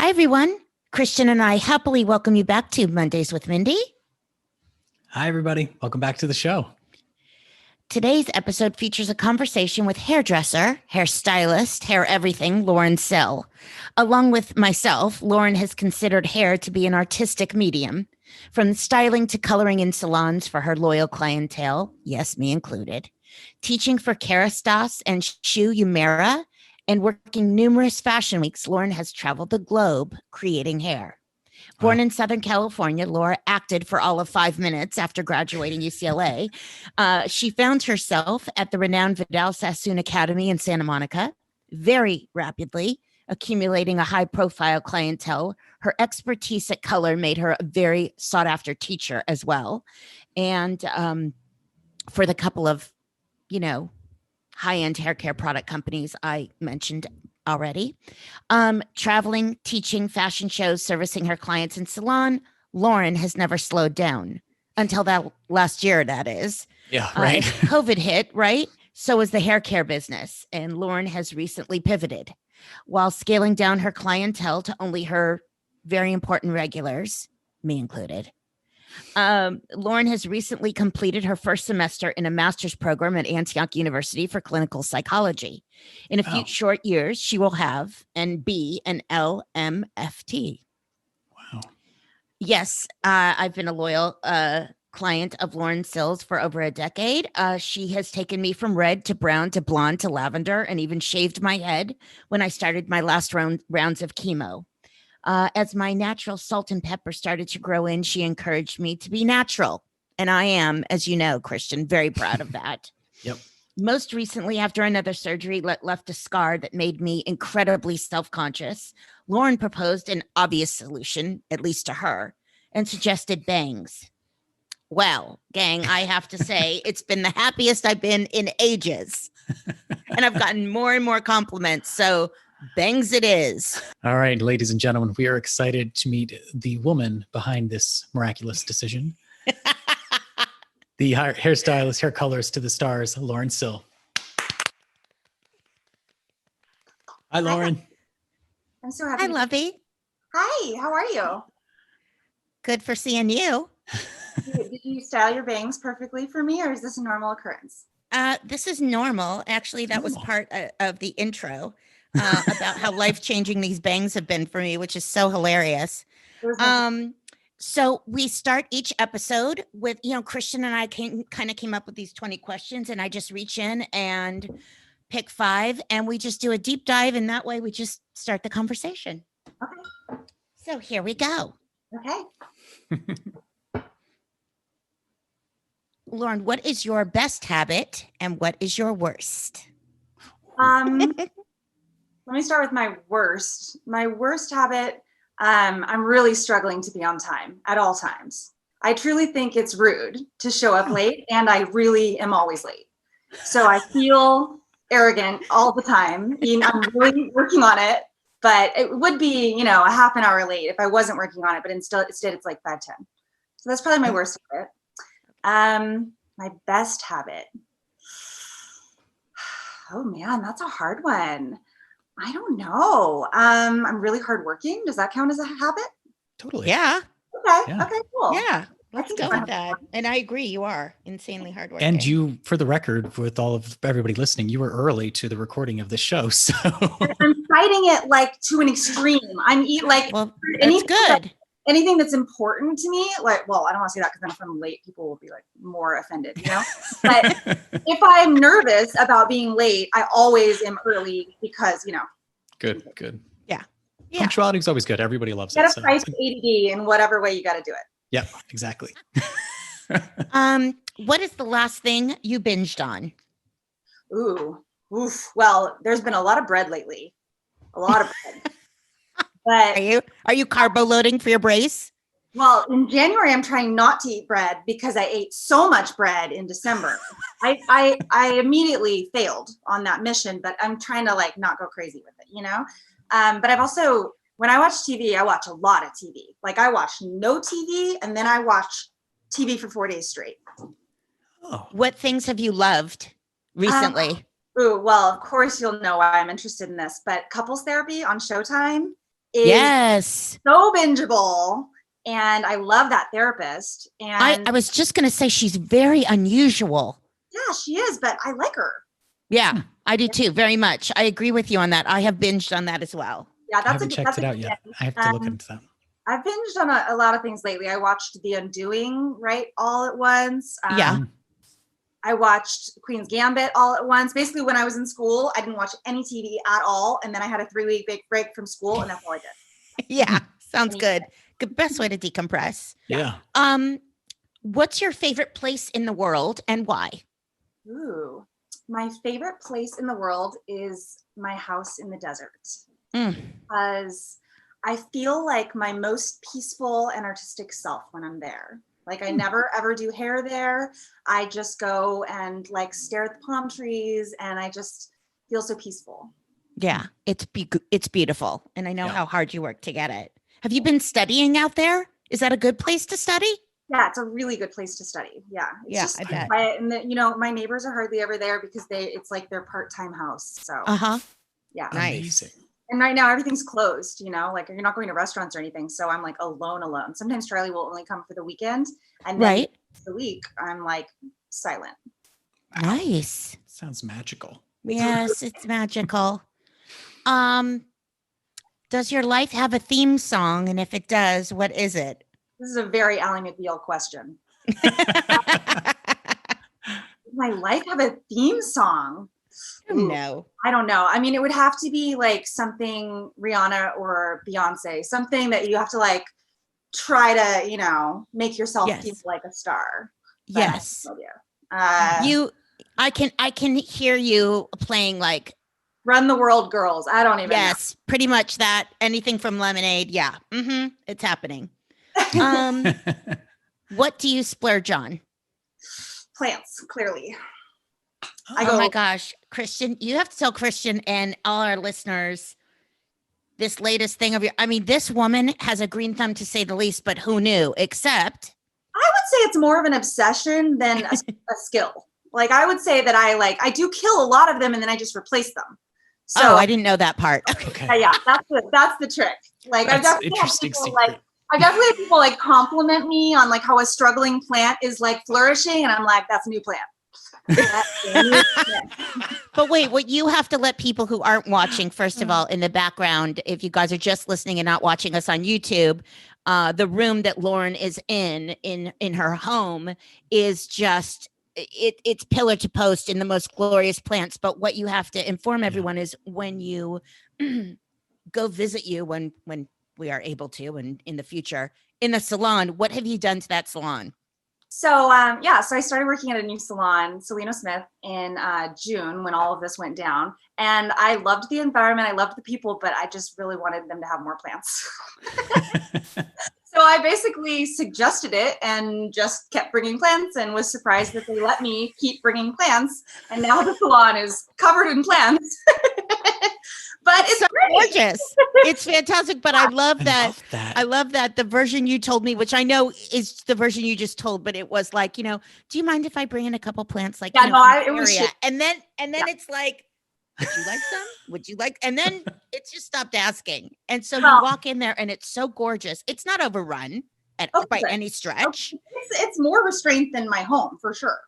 Hi, everyone. Christian and I happily welcome you back to Mondays with Mindy. Hi, everybody. Welcome back to the show. Today's episode features a conversation with hairdresser, hairstylist, hair everything, Lauren Sill. Along with myself, Lauren has considered hair to be an artistic medium, from styling to coloring in salons for her loyal clientele, yes, me included, teaching for Kerastase and Shu Umera, and working numerous fashion weeks. Lauren has traveled the globe creating hair. Born in Southern California, Laura acted for all of 5 minutes after graduating UCLA. She found herself at the renowned Vidal Sassoon Academy in Santa Monica, very rapidly accumulating a high-profile clientele. Her expertise at color made her a very sought-after teacher as well. And for the couple of, high-end hair care product companies I mentioned already. Traveling, teaching, fashion shows, servicing her clients in Salon, Lauren has never slowed down until that last year, that is. Yeah, right. COVID hit, right? So is the hair care business. And Lauren has recently pivoted while scaling down her clientele to only her very important regulars, me included. Lauren has recently completed her first semester in a master's program at Antioch University for clinical psychology. In a few short years, she will have and be an LMFT. Wow. Yes, I've been a loyal client of Lauren Sill's for over a decade. She has taken me from red to brown to blonde to lavender and even shaved my head when I started my last rounds of chemo. As my natural salt and pepper started to grow in, she encouraged me to be natural. And I am, as you know, Christian, very proud of that. Yep. Most recently, after another surgery left a scar that made me incredibly self-conscious, Lauren proposed an obvious solution, at least to her, and suggested bangs. Well, gang, I have to say, it's been the happiest I've been in ages. And I've gotten more and more compliments. So bangs it is. All right, ladies and gentlemen, we are excited to meet the woman behind this miraculous decision. The hairstylist, hair colorist to the stars, Lauren Sill. Hi, Lauren. I'm so happy. Hi, Lovey. Hi, how are you? Good for seeing you. Did you style your bangs perfectly for me, or is this a normal occurrence? This is normal. Actually, that was part of the intro. About how life-changing these bangs have been for me, which is so hilarious. So we start each episode with, Christian and I kind of came up with these 20 questions, and I just reach in and pick 5, and we just do a deep dive, and that way we just start the conversation. Okay. So here we go. Okay. Lauren, what is your best habit, and what is your worst? Let me start with my worst. My worst habit, I'm really struggling to be on time at all times. I truly think it's rude to show up late, and I really am always late. So I feel arrogant all the time. I'm really working on it, but it would be, a half an hour late if I wasn't working on it, but instead it's like 5:10. So that's probably my worst habit. My best habit. Oh man, that's a hard one. I don't know. I'm really hardworking. Does that count as a habit? Totally. Yeah. Okay. Yeah. Okay, cool. Yeah. Let's go with that. And I agree, you are insanely hardworking. And you, for the record, with all of everybody listening, you were early to the recording of the show. So I'm fighting it like to an extreme. Well, that's good. Anything that's important to me, I don't want to say that because then if I'm late, people will be like more offended, But if I'm nervous about being late, I always am early because, Good. Yeah. Punctuality is always good. Everybody loves you it. gotta fight ADD in whatever way you got to do it. Yeah, exactly. What is the last thing you binged on? Oof. Well, there's been a lot of bread lately. A lot of bread. But are you carbo loading for your brace? Well, in January, I'm trying not to eat bread because I ate so much bread in December. I immediately failed on that mission, but I'm trying to not go crazy with it, But I've also, when I watch TV, I watch a lot of TV. I watch no TV, and then I watch TV for 4 days straight. Oh. What things have you loved recently? Well, of course you'll know why I'm interested in this, but couples therapy on Showtime is Yes. so bingeable. And I love that therapist. And I was just going to say she's very unusual. yeah, she is, but I like her. Yeah, I do too, very much. I agree with you on that. I have binged on that as well. Yeah, I that's haven't checked it out yet. I have to look into that. I've binged on a lot of things lately. I watched The Undoing, right, all at once. Yeah. I watched Queen's Gambit all at once. Basically, when I was in school, I didn't watch any TV at all. And then I had a 3-week big break from school, and that's all I did. Yeah, sounds good. Good, best way to decompress. Yeah. What's your favorite place in the world and why? Ooh, my favorite place in the world is my house in the desert. Because I feel like my most peaceful and artistic self when I'm there. Like I never ever do hair there. I just go and like stare at the palm trees, and I just feel so peaceful. Yeah, it's beautiful, and I know how hard you work to get it. Have you been studying out there? Is that a good place to study? Yeah, it's a really good place to study. Yeah, it's just I bet. quiet, and my neighbors are hardly ever there because it's like their part-time house. So yeah, nice. Amazing. And right now everything's closed, like you're not going to restaurants or anything. So I'm like alone. Sometimes Charlie will only come for the weekend. And then the week I'm like silent. Wow. Nice. Sounds magical. Yes, it's magical. Does your life have a theme song? And if it does, what is it? This is a very Ally McBeal question. My life have a theme song? No. I don't know. I mean, it would have to be like something Rihanna or Beyonce, something that you have to like try to, make yourself feel like a star. But Yes. I can hear you playing like Run the World Girls. I don't even know. Pretty much that. Anything from Lemonade. Yeah. It's happening. What do you splurge on? Plants, clearly. Oh my gosh, Christian, you have to tell Christian and all our listeners this latest thing of this woman has a green thumb to say the least, but who knew? Except I would say it's more of an obsession than a skill. Like I would say that I do kill a lot of them and then I just replace them. So I didn't know that part. Okay. Yeah, that's the trick. Like That's I definitely have interesting people secret. have people like compliment me on like how a struggling plant is like flourishing, and I'm like, that's a new plant. But wait, what you have to let people who aren't watching, first of all, in the background, if you guys are just listening and not watching us on YouTube, the room that Lauren is in her home is just it's pillar to post in the most glorious plants. But what you have to inform everyone is when you go visit you when we are able to, and in the future in the salon, what have you done to that salon? So so I started working at a new salon, Salino Smith, in June when all of this went down. And I loved the environment. I loved the people, but I just really wanted them to have more plants. So I basically suggested it and just kept bringing plants and was surprised that they let me keep bringing plants. And now the salon is covered in plants. But it's so gorgeous. It's fantastic. But I love that. I love that the version you told me, which I know is the version you just told, but it was like, do you mind if I bring in a couple plants? Like, it was shit. And then it's like, would you like some? Would you like? And then it's just stopped asking. And so you walk in there and it's so gorgeous. It's not overrun by any stretch. It's more restraint than my home for sure.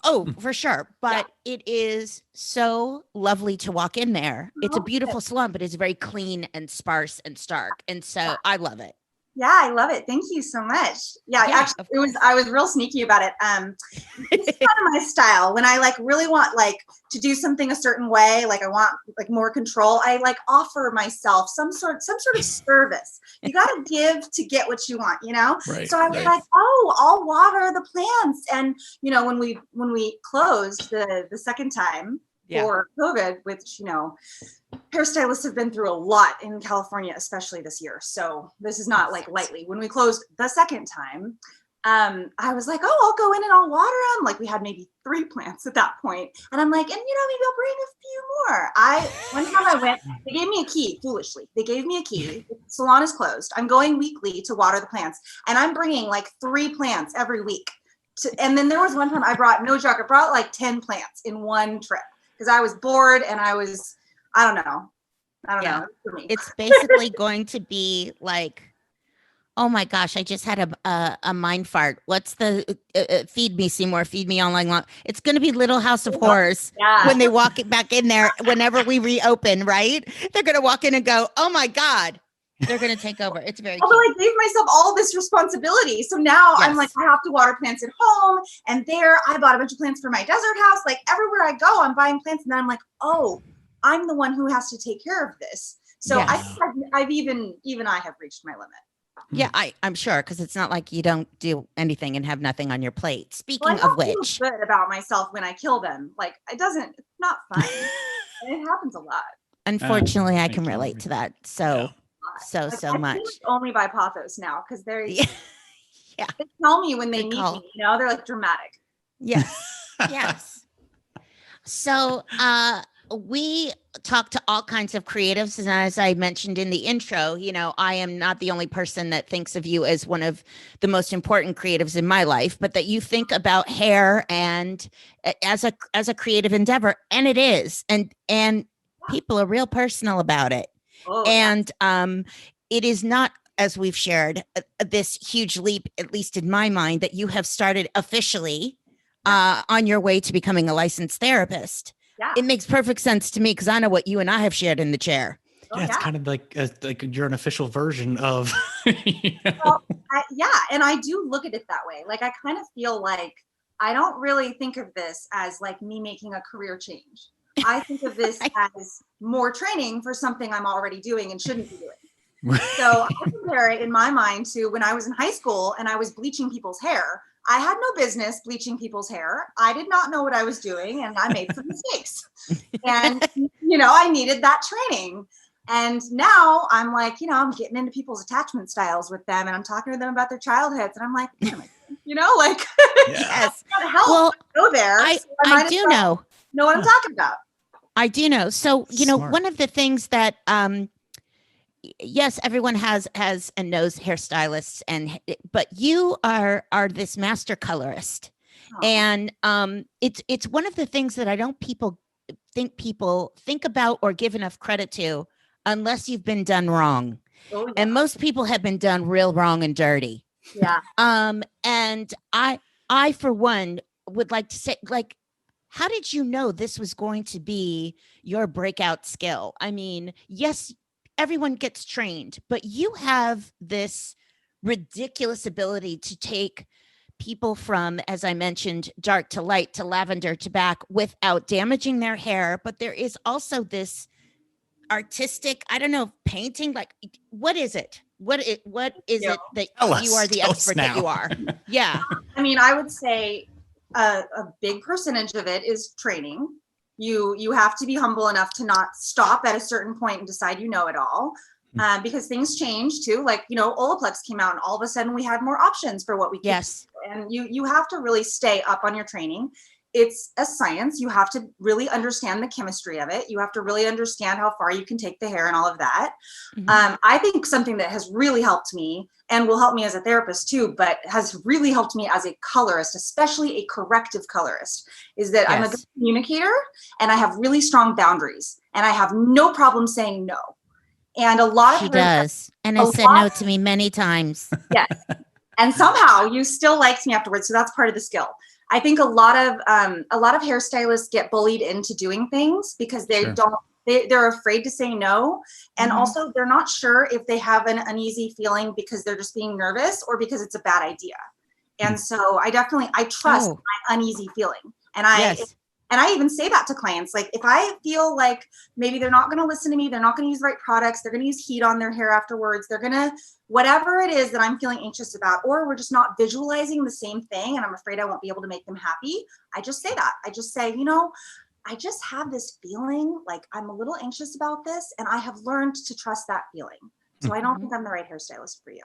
Oh, for sure. But it is so lovely to walk in there. It's a beautiful salon, but it's very clean and sparse and stark. And so I love it. Yeah, I love it. Thank you so much. Yeah, actually, I was real sneaky about it. It's kind of my style. When I really want to do something a certain way, I want more control, I offer myself some sort of service. You got to give to get what you want, Right, so I was like, I'll water the plants. And when we closed the second time for COVID, which hairstylists have been through a lot in California, especially this year. So this is not lightly. When we closed the second time, I was like, I'll go in and I'll water them. We had maybe 3 plants at that point. And I'm like, and maybe I'll bring a few more. One time I went, they gave me a key, foolishly. They gave me a key. The salon is closed. I'm going weekly to water the plants. And I'm bringing 3 plants every week. And then there was one time I brought 10 plants in one trip because I was bored and I don't know. I don't Yeah. know. For me. It's basically going to be like, oh my gosh, I just had a mind fart. What's the feed me Seymour, feed me online long. It's going to be Little House of Horrors Yeah. when they walk it back in there whenever we reopen, right? They're going to walk in and go, "Oh my god." They're going to take over. It's very Although cute. I gave myself all this responsibility. So now I'm like, Yes. I have to water plants at home. And there I bought a bunch of plants for my desert house. Like everywhere I go, I'm buying plants. And then I'm like, oh, I'm the one who has to take care of this. So I Yes. think I've even I have reached my limit. Yeah, I'm sure, because it's not like you don't do anything and have nothing on your plate. Well, Speaking I of don't which, feel good about myself when I kill them. Like it's not fun. And it happens a lot. unfortunately, I I can can relate to that so Like, I much. think it's only by Apotheos now because Yeah. they tell me when they Good need call. me. You know, they're like dramatic. Yes. Yes. So we talk to all kinds of creatives. And as I mentioned in the intro, I am not the only person that thinks of you as one of the most important creatives in my life, but that you think about hair and as a creative endeavor. And it is. And people are real personal about it. Oh, And it is not, as we've shared, this huge leap, at least in my mind, that you have started officially on your way to becoming a licensed therapist. yeah. It makes perfect sense to me because I know what you and I have shared in the chair. Oh, Yeah, it's kind of like you're an official version of. Well, and I do look at it that way. Like I kind of feel like I don't really think of this as like me making a career change. I think of this as more training for something I'm already doing and shouldn't be doing. So I compare it in my mind to when I was in high school and I was bleaching people's hair. I had no business bleaching people's hair. I did not know what I was doing and I made some mistakes. And, I needed that training. And now I'm like, I'm getting into people's attachment styles with them and I'm talking to them about their childhoods. And I'm like, what am I doing? Like, Yes. gotta help Well, go there. I So might as do well know what I'm talking about. I do know. So, Smart. one of the things that yes, everyone has and knows hairstylists but you are this master colorist. Oh. And it's one of the things that I don't people think about or give enough credit to unless you've been done wrong. Oh, yeah. And most people have been done real wrong and dirty. Yeah. And I for one would like to say, like, how did you know this was going to be your breakout skill? I mean, yes, everyone gets trained, but you have this ridiculous ability to take people from, as I mentioned, dark to light to lavender to back without damaging their hair. But there is also this artistic, I don't know, painting. Like, what is it? What is it that you are the expert that you are? Yeah. I mean, I would say a big percentage of it is training. You have to be humble enough to not stop at a certain point and decide you know it all, because things change too. Like, Olaplex came out and all of a sudden we had more options for what we could Yes. do. And you have to really stay up on your training. It's a science. You have to really understand the chemistry of it. You have to really understand how far you can take the hair and all of that. Mhm. I think something that has really helped me and will help me as a therapist too, but has really helped me as a colorist, especially a corrective colorist, is that I'm a good communicator and I have really strong boundaries and I have no problem saying no. And a lot She of does. And has said no to me many times. Yes. And somehow you still liked me afterwards. So that's part of the skill. I think a lot of hairstylists get bullied into doing things because they they're afraid to say no. And also they're not sure if they have an uneasy feeling because they're just being nervous or because it's a bad idea. And so I trust my uneasy feeling. And I even say that to clients. Like, if I feel like maybe they're not going to listen to me, they're not going to use the right products, they're going to use heat on their hair afterwards, they're going to, whatever it is that I'm feeling anxious about, or we're just not visualizing the same thing and I'm afraid I won't be able to make them happy, I just say that. I just say, I just have this feeling like I'm a little anxious about this and I have learned to trust that feeling. So I don't think I'm the right hairstylist for you.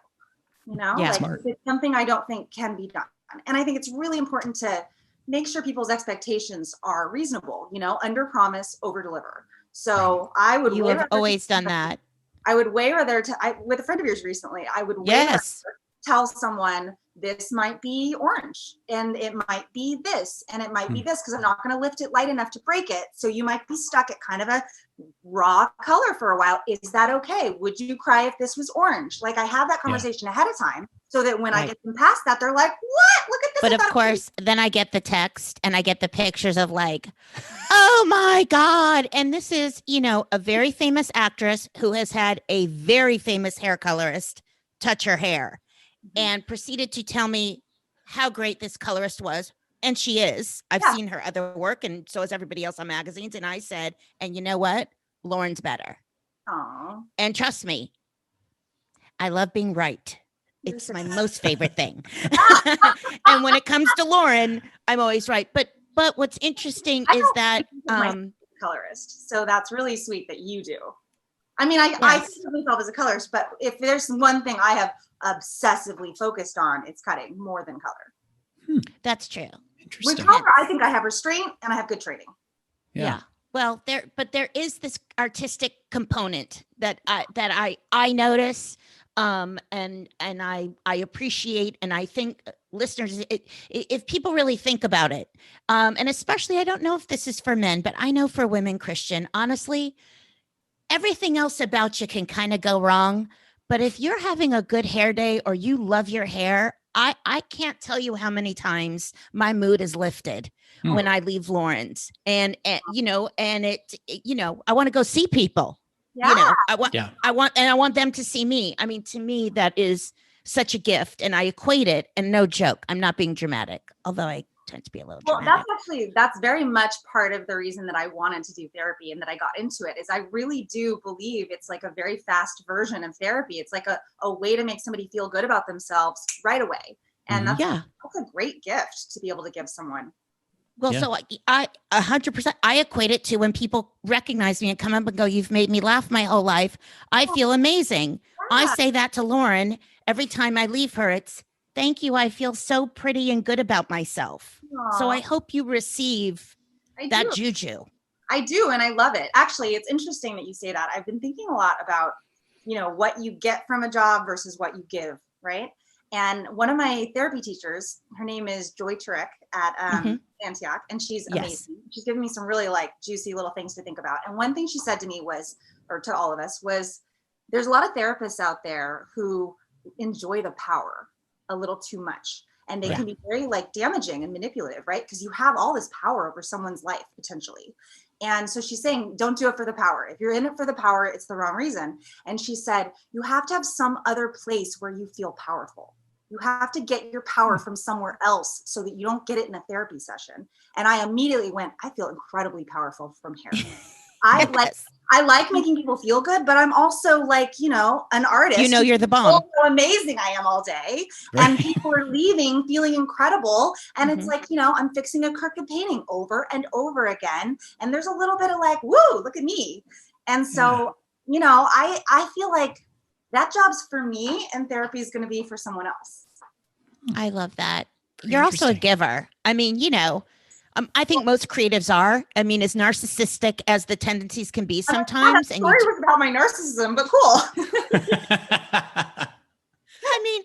Like, it's something I don't think can be done. And I think it's really important to make sure people's expectations are reasonable, under promise, over deliver. So I would. You have always done that. I would way rather with a friend of yours recently, I would way rather tell someone, this might be orange and it might be this and it might be this, because I'm not going to lift it light enough to break it. So you might be stuck at kind of a raw color for a while. Is that okay? Would you cry if this was orange? Like I have that conversation ahead of time so that when I get them past that, they're like, what? Look at this. But of course, then I get the text and I get the pictures of like, oh my God. And this is, you know, a very famous actress who has had a very famous hair colorist touch her hair and proceeded to tell me how great this colorist was. And she is. I've seen her other work, and so has everybody else on magazines. And I said, and you know what? Lauren's better. Aww. And trust me, I love being right. It's my most favorite thing. And when it comes to Lauren, I'm always right. But what's interesting is that colorist. So that's really sweet that you do. I mean, I think of myself as a colorist, but if there's one thing I have obsessively focused on, it's cutting more than color. That's true. With color, I think I have restraint and I have good training. Yeah. Well, there is this artistic component that I notice, and I appreciate, and I think listeners, if people really think about it, and especially, I don't know if this is for men, but I know for women, Christian, honestly, everything else about you can kind of go wrong. But if you're having a good hair day or you love your hair, I can't tell you how many times my mood is lifted when I leave Lauren's, and you know, and you know, I want to go see people. You know, I want them to see me. I mean, to me, that is such a gift, and I equate it. And no joke, I'm not being dramatic, although I tend to be a little dramatic. That's very much part of the reason that I wanted to do therapy and that I got into it, is I really do believe it's like a very fast version of therapy. It's like a way to make somebody feel good about themselves right away. And that's a great gift to be able to give someone. Well, so I 100%, I equate it to when people recognize me and come up and go, you've made me laugh my whole life. I feel amazing. I say that to Lauren every time I leave her. It's, thank you. I feel so pretty and good about myself. Aww. So I hope you receive that juju. I do. And I love it. Actually, it's interesting that you say that. I've been thinking a lot about, you know, what you get from a job versus what you give. Right. And one of my therapy teachers, her name is Joy Turek at Antioch, and she's amazing. She's given me some really like juicy little things to think about. And one thing she said to me was, or to all of us, was there's a lot of therapists out there who enjoy the power a little too much. And they can be very like damaging and manipulative, right? Because you have all this power over someone's life potentially. And so she's saying, don't do it for the power. If you're in it for the power, it's the wrong reason. And she said, you have to have some other place where you feel powerful. You have to get your power from somewhere else so that you don't get it in a therapy session. And I immediately went, I feel incredibly powerful from hair. I like making people feel good, but I'm also like, you know, an artist. You know, you're the bomb. So amazing I am all day. Right. And people are leaving feeling incredible. And it's like, you know, I'm fixing a crooked painting over and over again. And there's a little bit of like, woo, look at me. And so, you know, I feel like that job's for me and therapy is going to be for someone else. I love that. You're also a giver. I mean, you know, I think most creatives are. I mean, as narcissistic as the tendencies can be sometimes. And story was about my narcissism, but cool. I mean,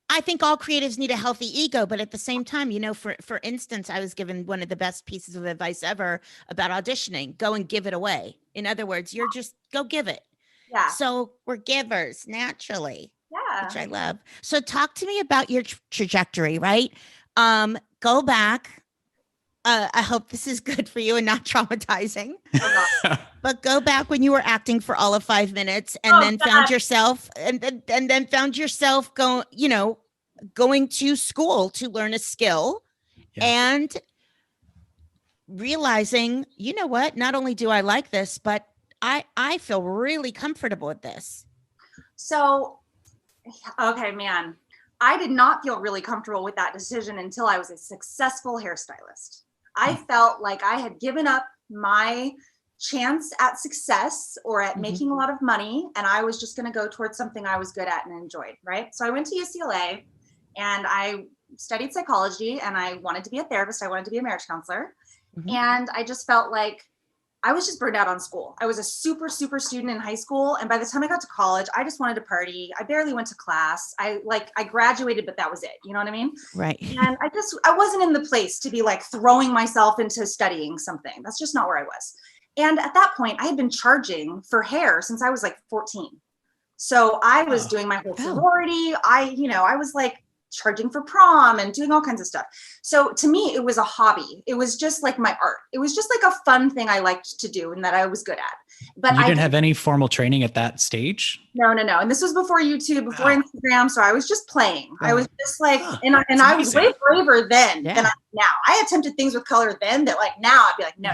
I think all creatives need a healthy ego, but at the same time, you know, for instance, I was given one of the best pieces of advice ever about auditioning. Go and give it away. In other words, you're just go give it. Yeah. So we're givers naturally. Yeah. Which I love. So talk to me about your trajectory, right? Go back. I hope this is good for you and not traumatizing. But go back when you were acting for all of 5 minutes, and then found yourself, and then found yourself going to school to learn a skill, and realizing, you know what? Not only do I like this, but I feel really comfortable with this. So, okay, man, I did not feel really comfortable with that decision until I was a successful hairstylist. I felt like I had given up my chance at success or at making a lot of money, and I was just going to go towards something I was good at and enjoyed, right? So I went to UCLA and I studied psychology, and I wanted to be a therapist. I wanted to be a marriage counselor. And I just felt like I was just burned out on school. I was a super, super student in high school. And by the time I got to college, I just wanted to party. I barely went to class. I graduated, but that was it. You know what I mean? Right. And I wasn't in the place to be like throwing myself into studying something. That's just not where I was. And at that point, I had been charging for hair since I was like 14. So I was doing my whole sorority. I was like charging for prom and doing all kinds of stuff. So to me, it was a hobby. It was just like my art. It was just like a fun thing I liked to do and that I was good at. But you didn't have any formal training at that stage? No. And this was before YouTube, before Instagram. So I was just playing. I was just like, and I was way braver then than I am now. I attempted things with color then that like now I'd be like, no.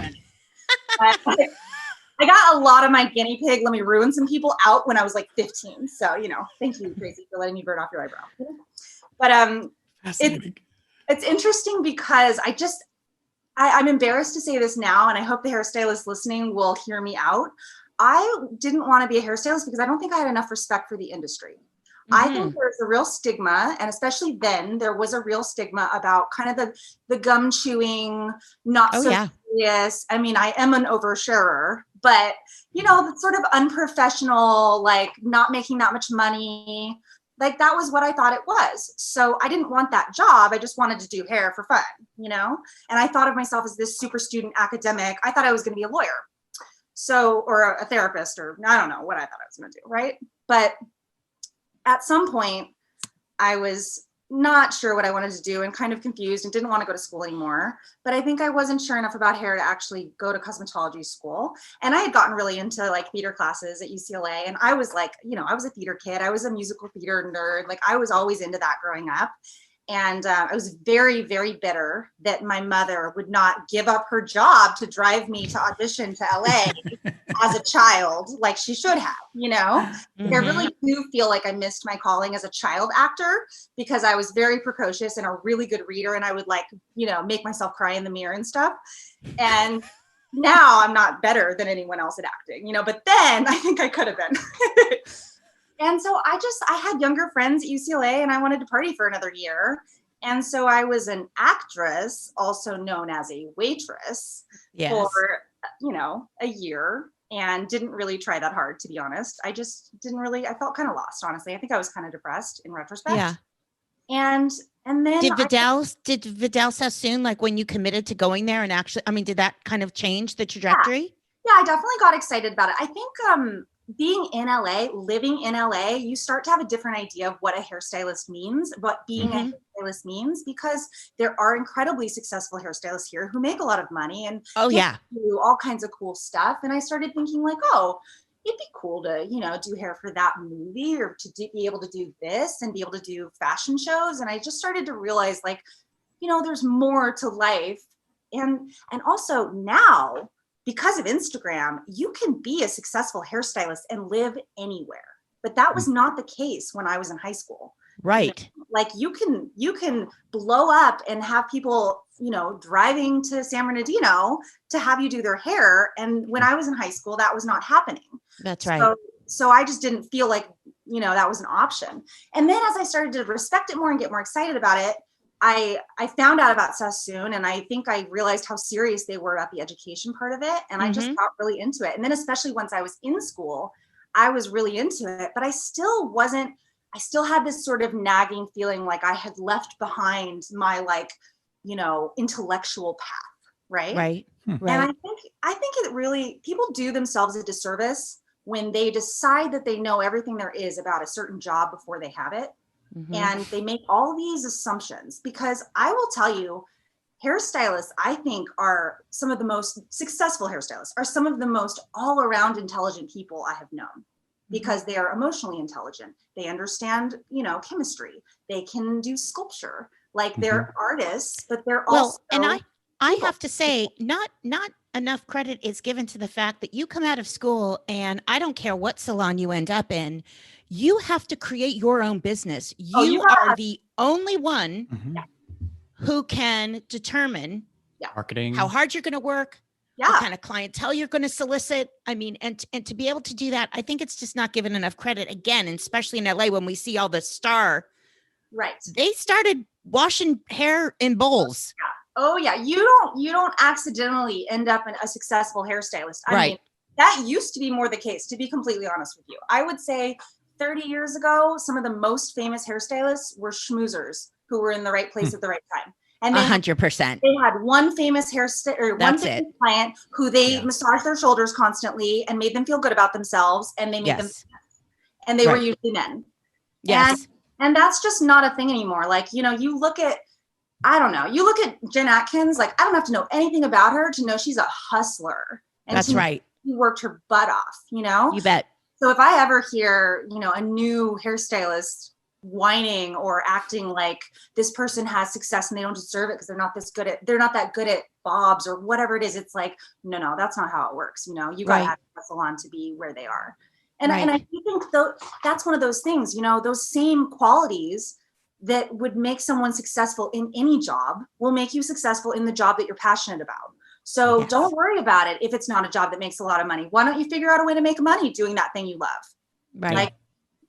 I got a lot of my guinea pig, let me ruin some people out when I was like 15. So, thank you, Crazy, for letting me burn off your eyebrow. But it's interesting because I'm embarrassed to say this now, and I hope the hairstylist listening will hear me out. I didn't want to be a hairstylist because I don't think I had enough respect for the industry. I think there's a real stigma, and especially then there was a real stigma about kind of the gum chewing, not so serious. I mean, I am an oversharer, but the sort of unprofessional, like not making that much money. Like that was what I thought it was. So I didn't want that job. I just wanted to do hair for fun, And I thought of myself as this super student academic. I thought I was going to be a lawyer. So, or a therapist, or I don't know what I thought I was going to do. Right. But at some point I was not sure what I wanted to do and kind of confused and didn't want to go to school anymore. But I think I wasn't sure enough about hair to actually go to cosmetology school. And I had gotten really into like theater classes at UCLA. And I was like, I was a theater kid. I was a musical theater nerd. Like I was always into that growing up. And I was very, very bitter that my mother would not give up her job to drive me to audition to LA as a child, like she should have, I really do feel like I missed my calling as a child actor because I was very precocious and a really good reader. And I would make myself cry in the mirror and stuff. And now I'm not better than anyone else at acting, but then I think I could have been. And so I had younger friends at UCLA and I wanted to party for another year. And so I was an actress, also known as a waitress for, a year and didn't really try that hard, to be honest. I felt kind of lost, honestly. I think I was kind of depressed in retrospect. Yeah. And then did Vidal Sassoon, like when you committed to going there and actually, did that kind of change the trajectory? Yeah, I definitely got excited about it. I think, being in LA, living in LA, you start to have a different idea of what a hairstylist means, what being a hairstylist means, because there are incredibly successful hairstylists here who make a lot of money and do all kinds of cool stuff. And I started thinking like, it'd be cool to, do hair for that movie or to be able to do this and be able to do fashion shows. And I just started to realize like, there's more to life. And also now, because of Instagram, you can be a successful hairstylist and live anywhere. But that was not the case when I was in high school. Right. Like you can blow up and have people, driving to San Bernardino to have you do their hair. And when I was in high school, that was not happening. That's right. So I just didn't feel like, that was an option. And then as I started to respect it more and get more excited about it, I found out about Sassoon and I think I realized how serious they were about the education part of it. And I just got really into it. And then especially once I was in school, I was really into it, but I still had this sort of nagging feeling like I had left behind my intellectual path. Right. Right. And I think it really, people do themselves a disservice when they decide that they know everything there is about a certain job before they have it. And they make all these assumptions, because I will tell you, hairstylists, I think, are some of the most successful hairstylists, are some of the most all around intelligent people I have known, because they are emotionally intelligent. They understand, chemistry. They can do sculpture. Like they're artists, but they're also. And I have to say, not enough credit is given to the fact that you come out of school and I don't care what salon you end up in, you have to create your own business. You are the only one who can determine marketing, how hard you're going to work, what kind of clientele you're going to solicit. And to be able to do that, I think it's just not given enough credit again, and especially in LA when we see all the star. Right. They started washing hair in bowls. Oh yeah, you don't accidentally end up in a successful hairstylist. I Right. mean, that used to be more the case, to be completely honest with you. I would say 30 years ago, some of the most famous hairstylists were schmoozers who were in the right place at the right time. And 100%. they had one famous one That's famous it. client who they Yeah. massaged their shoulders constantly and made them feel good about themselves, and they made them, Yes. and they were Right. usually men. Yes. And that's just not a thing anymore. Like, you know, you look at, I don't know, you look at Jen Atkins, like I don't have to know anything about her to know she's a hustler. And That's right. she worked her butt off, you know? You bet. So if I ever hear, you know, a new hairstylist whining or acting like this person has success and they don't deserve it because they're not that good at bobs or whatever it is, it's like, no, that's not how it works. You know, you got to Right. have a salon to be where they are. And, Right. and I think that's one of those things, you know, those same qualities that would make someone successful in any job will make you successful in the job that you're passionate about. So Yes. don't worry about it if it's not a job that makes a lot of money. Why don't you figure out a way to make money doing that thing you love? Right. Like,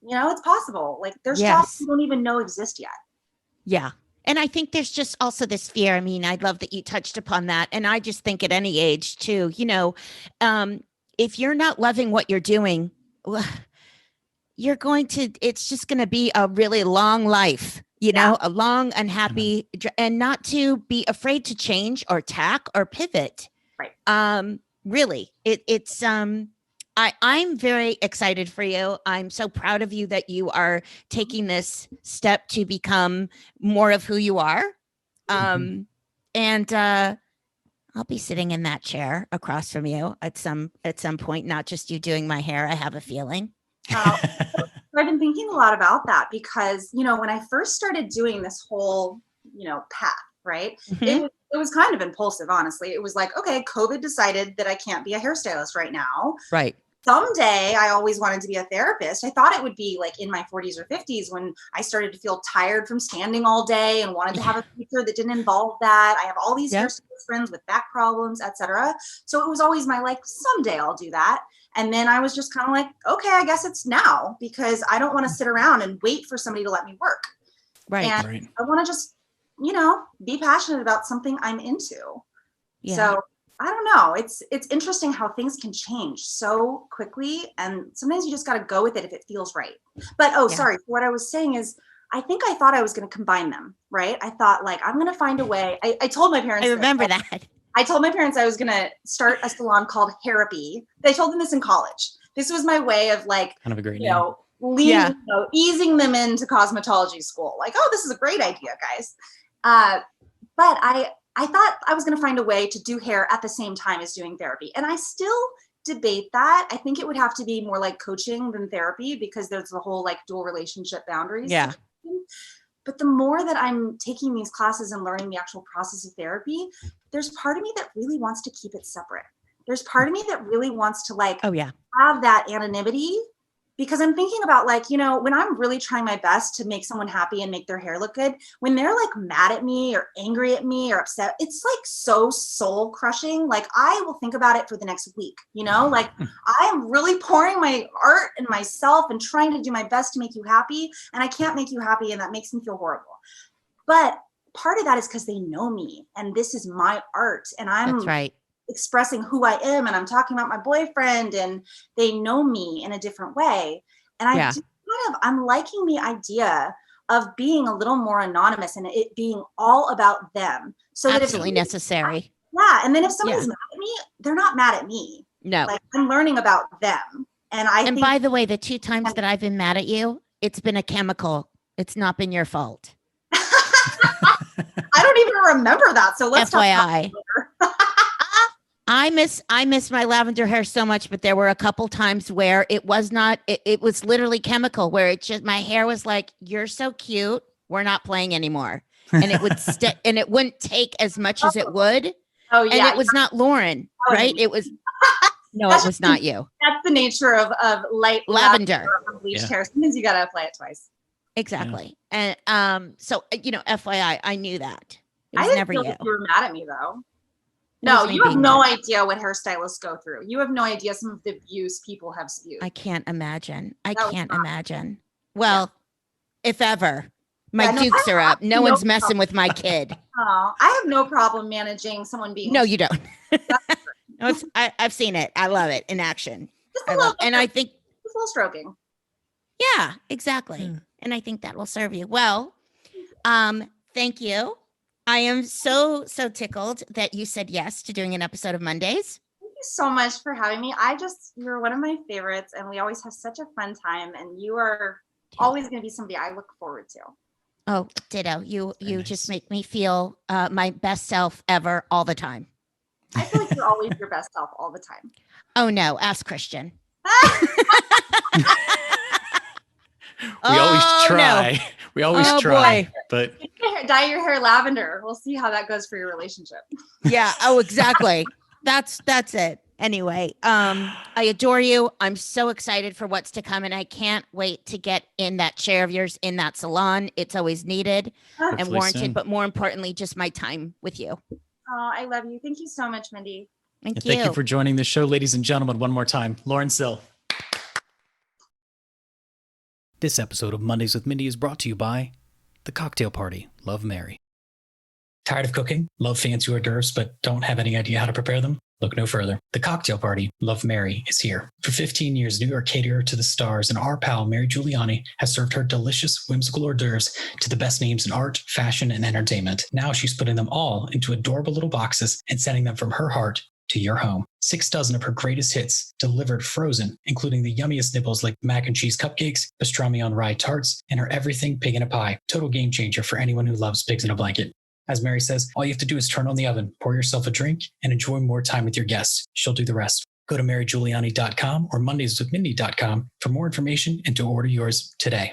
you know, it's possible. Like there's Yes. jobs you don't even know exist yet. Yeah. And I think there's just also this fear. I mean, I love that you touched upon that. And I just think at any age too, you know, if you're not loving what you're doing, it's just going to be a really long life, you know, a long, unhappy, and not to be afraid to change or tack or pivot. Right. Really, I'm very excited for you. I'm so proud of you that you are taking this step to become more of who you are. And I'll be sitting in that chair across from you at some point, not just you doing my hair. I have a feeling. I've been thinking a lot about that because, you know, when I first started doing this whole, you know, path, right, it was kind of impulsive, honestly. It was like, okay, COVID decided that I can't be a hairstylist right now. Right. Someday I always wanted to be a therapist. I thought it would be like in my 40s or 50s when I started to feel tired from standing all day and wanted to have a future that didn't involve that. I have all these hairstylist friends with back problems, etc. So it was always my like, someday I'll do that. And then I was just kind of like, okay, I guess it's now because I don't want to sit around and wait for somebody to let me work. Right. And I want to just, you know, be passionate about something I'm into. Yeah. So I don't know. It's interesting how things can change so quickly. And sometimes you just got to go with it if it feels right. But, sorry. What I was saying is, I think I thought I was going to combine them, right? I thought like, I'm going to find a way. I told my parents. I remember that. I told my parents I was going to start a salon called Therapy. I told them this in college. This was my way of like, kind of a great you know, easing them into cosmetology school. Like, oh, this is a great idea, guys. But I thought I was going to find a way to do hair at the same time as doing therapy. And I still debate that. I think it would have to be more like coaching than therapy because there's the whole like dual relationship boundaries. Yeah. But the more that I'm taking these classes and learning the actual process of therapy, there's part of me that really wants to keep it separate. There's part of me that really wants to like have that anonymity because I'm thinking about like, you know, when I'm really trying my best to make someone happy and make their hair look good, when they're like mad at me or angry at me or upset, it's like so soul crushing. Like I will think about it for the next week, you know, like I'm really pouring my art and myself and trying to do my best to make you happy. And I can't make you happy. And that makes me feel horrible. But part of that is because they know me and this is my art. And I'm expressing who I am and I'm talking about my boyfriend and they know me in a different way. And I'm liking the idea of being a little more anonymous and it being all about them. So absolutely necessary. Yeah. And then if somebody's mad at me, they're not mad at me. No. Like I'm learning about them. And think, by the way, the 2 times that I've been mad at you, it's been a chemical. It's not been your fault. I don't even remember that. So let's FYI. I miss my lavender hair so much, but there were a couple times where it was not, it was literally chemical where it just, my hair was like, you're so cute. We're not playing anymore. And it would and it wouldn't take as much as it would. Oh yeah. And it was not Lauren, right? It was, no, it was not you. That's the nature of light lavender bleached hair. Sometimes you got to apply it twice. Exactly. Yeah. And so, you know, FYI, I knew that. It was I didn't never feel you. You were mad at me though. No, you have no idea what hairstylists go through. You have no idea some of the abuse people have spewed. I can't imagine. Well, if ever. My dukes are up. No one's messing with my kid. Oh, I have no problem managing someone being No, you don't. No, I've seen it. I love it in action. just I a love, little, and I think, just a little stroking. yeah, exactly. Yeah. And I think that will serve you well. Thank you. I am so tickled that you said yes to doing an episode of Mondays. Thank you so much for having me. You're one of my favorites, and we always have such a fun time. And you are always going to be somebody I look forward to. Oh, ditto. You Very just nice. make me feel my best self ever all the time. I feel like you're always your best self all the time. Oh no, ask Christian. We always Oh, no. try. We always Oh, try. boy. But Dye your hair lavender. We'll see how that goes for your relationship. Yeah. Oh, exactly. That's it. Anyway, I adore you. I'm so excited for what's to come, and I can't wait to get in that chair of yours in that salon. It's always needed and hopefully warranted, soon. but more importantly, just my time with you. Oh, I love you. Thank you so much, Mindy. Thank And you. thank you for joining the show, ladies and gentlemen, one more time. Lauren Sill. This episode of Mondays with Mindy is brought to you by The Cocktail Party, Love Mary. Tired of cooking? Love fancy hors d'oeuvres, but don't have any idea how to prepare them? Look no further. The Cocktail Party, Love Mary, is here. For 15 years, New York caterer to the stars, and our pal Mary Giuliani has served her delicious, whimsical hors d'oeuvres to the best names in art, fashion, and entertainment. Now she's putting them all into adorable little boxes and sending them from her heart to your home. 6 dozen of her greatest hits delivered frozen, including the yummiest nibbles like mac and cheese cupcakes, pastrami on rye tarts, and her everything pig in a pie. Total game changer for anyone who loves pigs in a blanket. As Mary says, all you have to do is turn on the oven, pour yourself a drink, and enjoy more time with your guests. She'll do the rest. Go to marygiuliani.com or mondayswithmindy.com for more information and to order yours today.